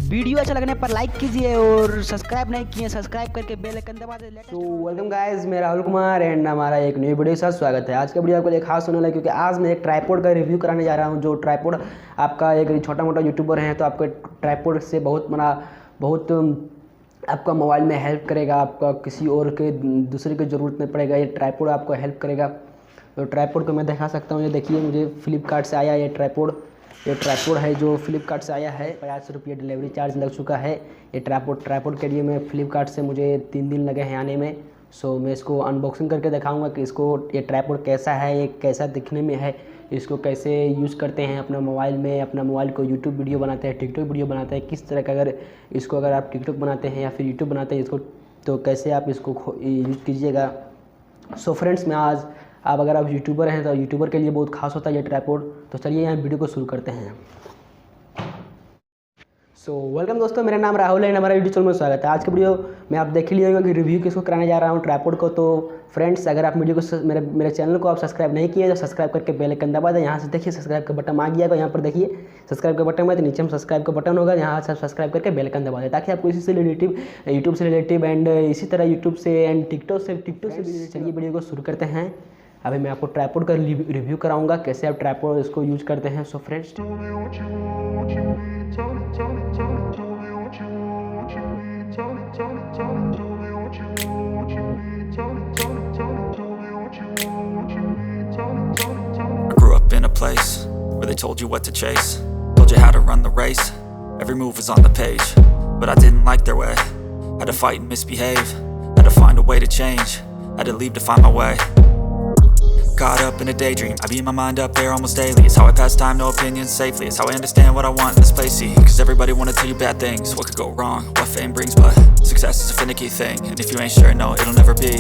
Video अच्छा लगने पर लाइक कीजिए और सब्सक्राइब नहीं किए सब्सक्राइब करके बेल आइकन दबा दें। तो वेलकम गाइस, मैं राहुल कुमार एंड हमारा एक न्यू वीडियो के साथ स्वागत है। आज का वीडियो आपको एक खास होने वाला है क्योंकि आज मैं एक ट्राइपॉड का रिव्यू कराने जा रहा हूं। जो ट्राइपॉड आपका एक छोटा मोटा यूट्यूबर है तो आपको ट्राइपॉड से बहुत आपका मोबाइल में हेल्प करेगा। आपका किसी और के दूसरे की ज़रूरत नहीं पड़ेगा, ये ट्राइपॉड आपको हेल्प करेगा। तो ट्राइपॉड को मैं दिखा सकता हूँ। ये देखिए, मुझे फ्लिपकार्ट से आया ये ट्राइपॉड है जो फ्लिपकार्ट से आया है। 50 रुपये डिलीवरी चार्ज लग चुका है। ये ट्राइपॉड के लिए मैं फ्लिपकार्ट से मुझे 3 दिन लगे हैं आने में। सो मैं इसको अनबॉक्सिंग करके दिखाऊंगा कि ये ट्राइपॉड कैसा है, ये कैसा दिखने में है, इसको कैसे यूज़ करते हैं अपना मोबाइल में। अपना मोबाइल को यूट्यूब वीडियो बनाते हैं, टिकटॉक वीडियो बनाते हैं, किस तरह का अगर आप टिकटॉक बनाते हैं या फिर यूट्यूब बनाते हैं इसको, तो कैसे आप इसको यूज़ कीजिएगा। सो फ्रेंड्स, अगर आप यूट्यूबर हैं तो यूट्यूबर के लिए बहुत खास होता है ये ट्राइपॉड। तो चलिए यहाँ वीडियो को शुरू करते हैं। वेलकम दोस्तों, मेरा नाम राहुल है, हमारा यूट्यूब चैनल में स्वागत है। आज का वीडियो में आप देख ही लिएगा कि रिव्यू किसको कराने जा रहा हूँ, ट्राइपॉड को। तो फ्रेंड्स, अगर आप वीडियो को मेरे चैनल को आप सब्सक्राइब नहीं किए तो सब्सक्राइब करके बेल आइकन दबा दें। यहाँ से देखिए सब्सक्राइब का बटन आ गया, यहाँ पर देखिए सब्सक्राइब का बटन है, तो नीचे में सब्सक्राइब का बटन होगा, यहाँ से सब्सक्राइब करके बेल आइकन दबा दें ताकि आपको इसी से रिलेटिव यूट्यूब से रिलेटिव एंड इसी तरह यूट्यूब से एंड टिकटॉक से चलिए वीडियो को शुरू करते हैं। अभी मैं आपको ट्राइपॉड का रिव्यू कराऊंगा, कैसे आप ट्राइपॉड इसको यूज करते हैं। So friends, I grew up in a place where they told you what to chase, told you how to run the race, every move was on the page, but I didn't like their way, had to fight and misbehave, had to find a way to change, had to leave to find my way. Caught up in a daydream, I beat my mind up there almost daily. It's how I pass time, no opinions safely. It's how I understand what I want in this place, see. Cause everybody wanna tell you bad things, what could go wrong, what fame brings. But success is a finicky thing, and if you ain't sure, no, it'll never be.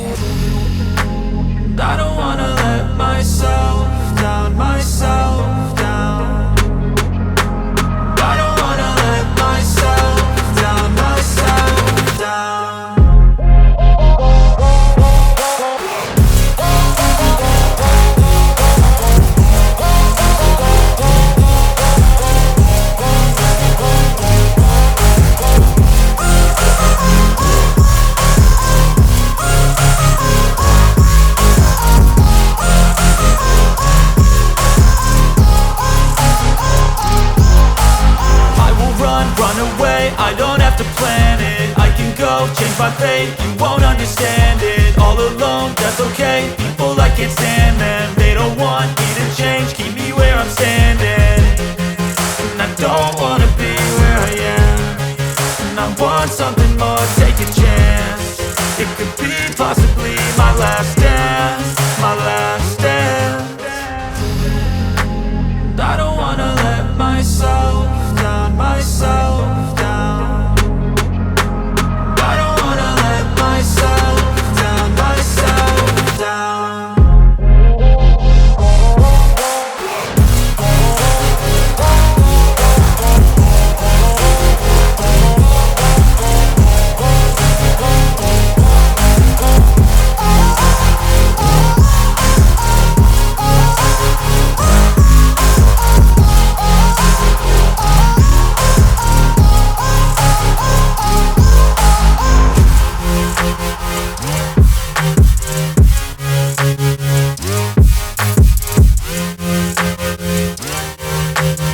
I don't wanna let myself down, myself down. I don't wanna let myself down, myself down. Run away, I don't have to plan it. I can go, change my fate, you won't understand it. All alone, that's okay, people I can't stand them. They don't want me to change, keep me where I'm standing. And I don't wanna be where I am, and I want something more, take a chance. It could be possibly my last day.